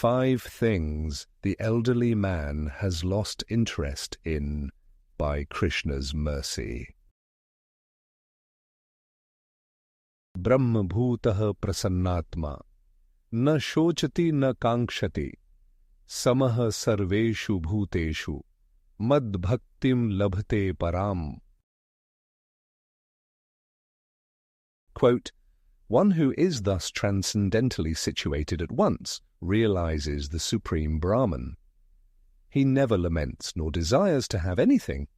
5 Things the Elderly Man Has Lost Interest in by Krishna's Mercy. Brahmabhutah prasannatma, na shochati na kankshati, samah sarveshu bhuteshu, mad bhaktim labhate param. Quote, one who is thus transcendentally situated at once realizes the Supreme Brahman. He never laments nor desires to have anything.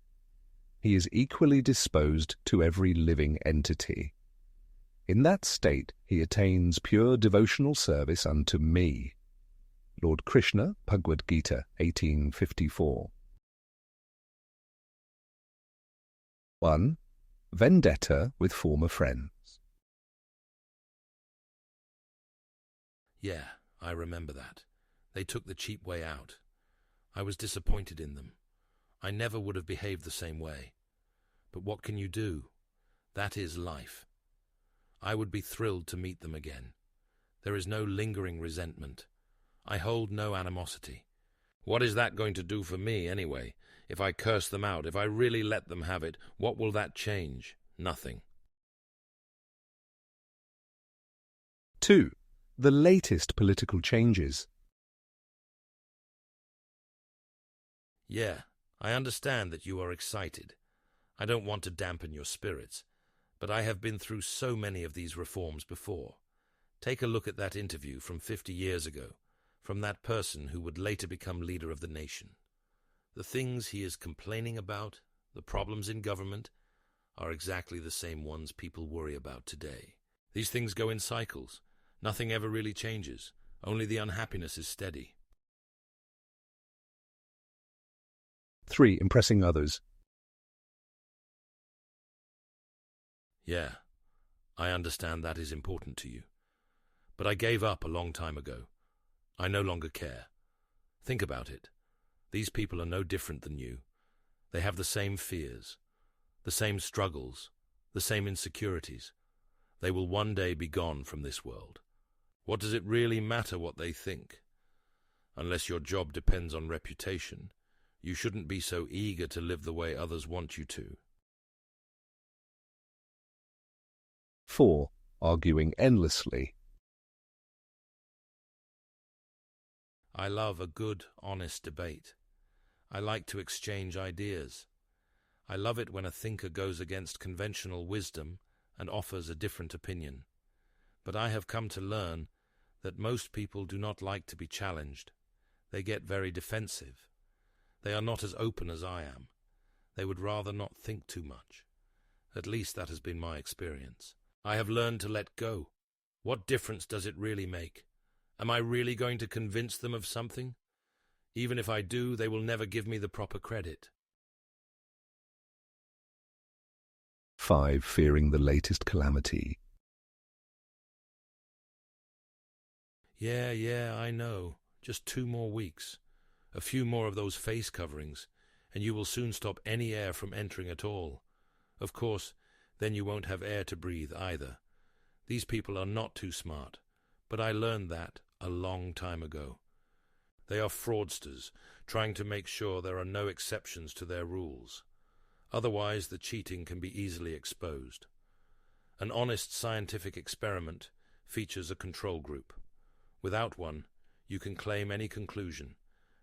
He is equally disposed to every living entity. In that state he attains pure devotional service unto me. Lord Krishna, Bhagavad-gita, 1854. 1. Vendetta with former friends. Yeah, I remember that. They took the cheap way out. I was disappointed in them. I never would have behaved the same way. But what can you do? That is life. I would be thrilled to meet them again. There is no lingering resentment. I hold no animosity. What is that going to do for me, anyway? If I curse them out, if I really let them have it, what will that change? Nothing. 2. The latest political changes. Yeah, I understand that you are excited. I don't want to dampen your spirits, but I have been through so many of these reforms before. Take a look at that interview from 50 years ago, from that person who would later become leader of the nation. The things he is complaining about, the problems in government, are exactly the same ones people worry about today. These things go in cycles. Nothing ever really changes. Only the unhappiness is steady. 3. Impressing others. Yeah, I understand that is important to you. But I gave up a long time ago. I no longer care. Think about it. These people are no different than you. They have the same fears, the same struggles, the same insecurities. They will one day be gone from this world. What does it really matter what they think? Unless your job depends on reputation, you shouldn't be so eager to live the way others want you to. 4. Arguing endlessly. I love a good, honest debate. I like to exchange ideas. I love it when a thinker goes against conventional wisdom and offers a different opinion. But I have come to learn that most people do not like to be challenged. They get very defensive. They are not as open as I am. They would rather not think too much. At least that has been my experience. I have learned to let go. What difference does it really make? Am I really going to convince them of something? Even if I do, they will never give me the proper credit. 5. Fearing the latest calamity. Yeah, I know. Just 2 more weeks. A few more of those face coverings, and you will soon stop any air from entering at all. Of course, then you won't have air to breathe either. These people are not too smart, but I learned that a long time ago. They are fraudsters, trying to make sure there are no exceptions to their rules. Otherwise, the cheating can be easily exposed. An honest scientific experiment features a control group. Without one, you can claim any conclusion,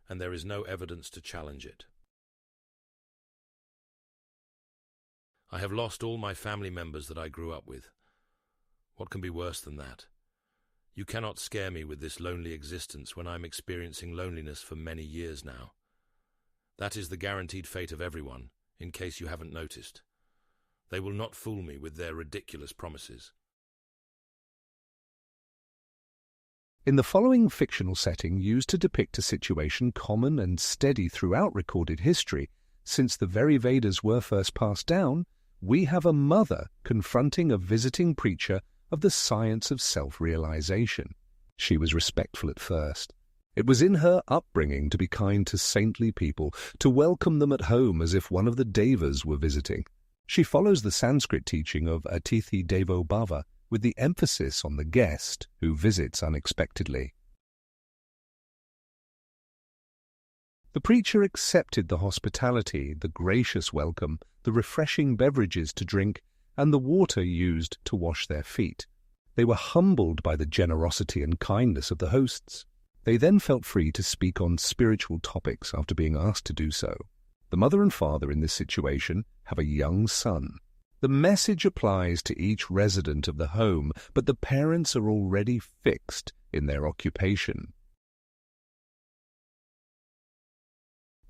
and there is no evidence to challenge it. I have lost all my family members that I grew up with. What can be worse than that? You cannot scare me with this lonely existence when I'm experiencing loneliness for many years now. That is the guaranteed fate of everyone, in case you haven't noticed. They will not fool me with their ridiculous promises. In the following fictional setting used to depict a situation common and steady throughout recorded history, since the very Vedas were first passed down, we have a mother confronting a visiting preacher of the science of self-realization. She was respectful at first. It was in her upbringing to be kind to saintly people, to welcome them at home as if one of the devas were visiting. She follows the Sanskrit teaching of Atithi Devo Bhava, with the emphasis on the guest who visits unexpectedly. The preacher accepted the hospitality, the gracious welcome, the refreshing beverages to drink, and the water used to wash their feet. They were humbled by the generosity and kindness of the hosts. They then felt free to speak on spiritual topics after being asked to do so. The mother and father in this situation have a young son. The message applies to each resident of the home, but the parents are already fixed in their occupation.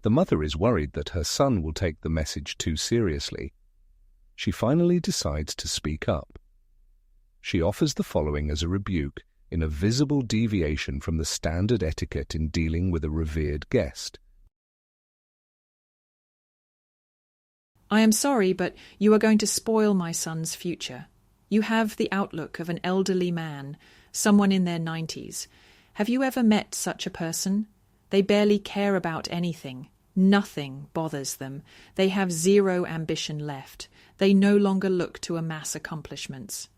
The mother is worried that her son will take the message too seriously. She finally decides to speak up. She offers the following as a rebuke in a visible deviation from the standard etiquette in dealing with a revered guest. I am sorry, but you are going to spoil my son's future. You have the outlook of an elderly man, someone in their 90s. Have you ever met such a person? They barely care about anything. Nothing bothers them. They have zero ambition left. They no longer look to amass accomplishments.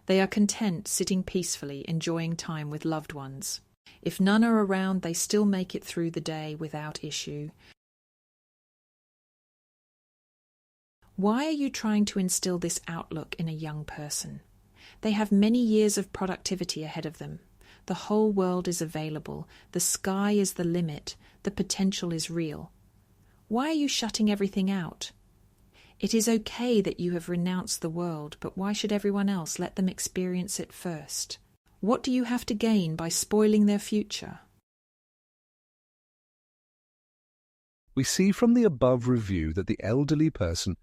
They are content sitting peacefully, enjoying time with loved ones. If none are around, they still make it through the day without issue. Why are you trying to instill this outlook in a young person? They have many years of productivity ahead of them. The whole world is available. The sky is the limit. The potential is real. Why are you shutting everything out? It is okay that you have renounced the world, but why should everyone else let them experience it first? What do you have to gain by spoiling their future? We see from the above review that the elderly person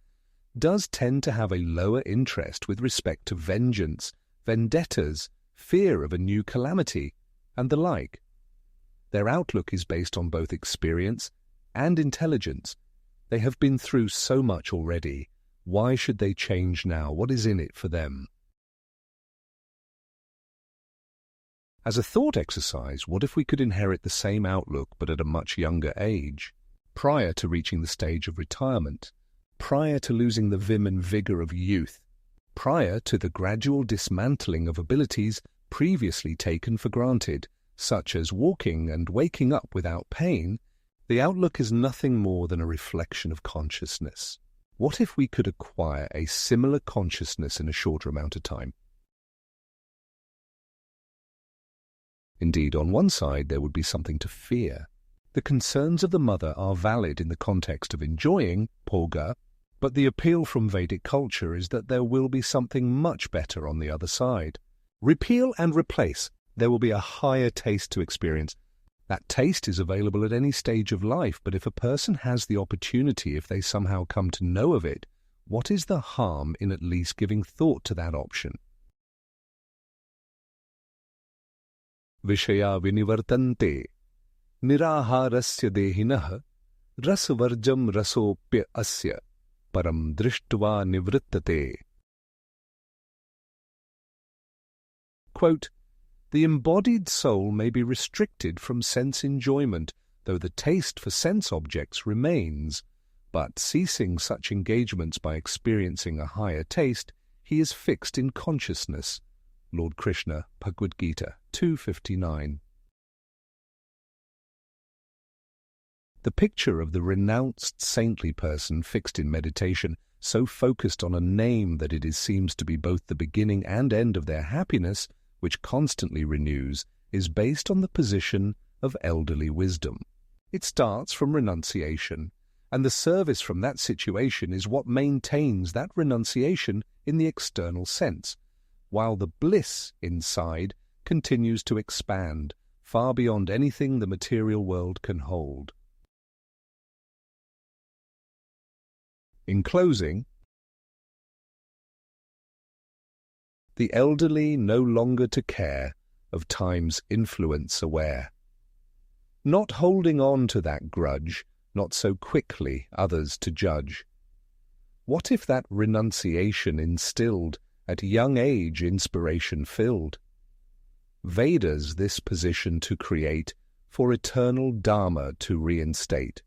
does tend to have a lower interest with respect to vengeance, vendettas, fear of a new calamity, and the like. Their outlook is based on both experience and intelligence. They have been through so much already. Why should they change now? What is in it for them? As a thought exercise, what if we could inherit the same outlook but at a much younger age, prior to reaching the stage of retirement, prior to losing the vim and vigour of youth, prior to the gradual dismantling of abilities previously taken for granted, such as walking and waking up without pain? The outlook is nothing more than a reflection of consciousness. What if we could acquire a similar consciousness in a shorter amount of time? Indeed, on one side there would be something to fear. The concerns of the mother are valid in the context of enjoying, bhoga, but the appeal from Vedic culture is that there will be something much better on the other side. Repeal and replace. There will be a higher taste to experience. That taste is available at any stage of life, but if a person has the opportunity, if they somehow come to know of it, what is the harm in at least giving thought to that option? Vishaya vinivartante niraharasya dehinah rasvarjam rasopya asya param drishtva nivrittate. Quote, the embodied soul may be restricted from sense enjoyment, though the taste for sense objects remains. But ceasing such engagements by experiencing a higher taste, he is fixed in consciousness. Lord Krishna, Bhagavad-gita 2:59. The picture of the renounced saintly person fixed in meditation, so focused on a name that it seems to be both the beginning and end of their happiness, which constantly renews, is based on the position of elderly wisdom. It starts from renunciation, and the service from that situation is what maintains that renunciation in the external sense, while the bliss inside continues to expand far beyond anything the material world can hold. In closing, the elderly no longer to care, of time's influence aware. Not holding on to that grudge, not so quickly others to judge. What if that renunciation instilled, at young age inspiration filled? Vedas this position to create, for eternal Dharma to reinstate.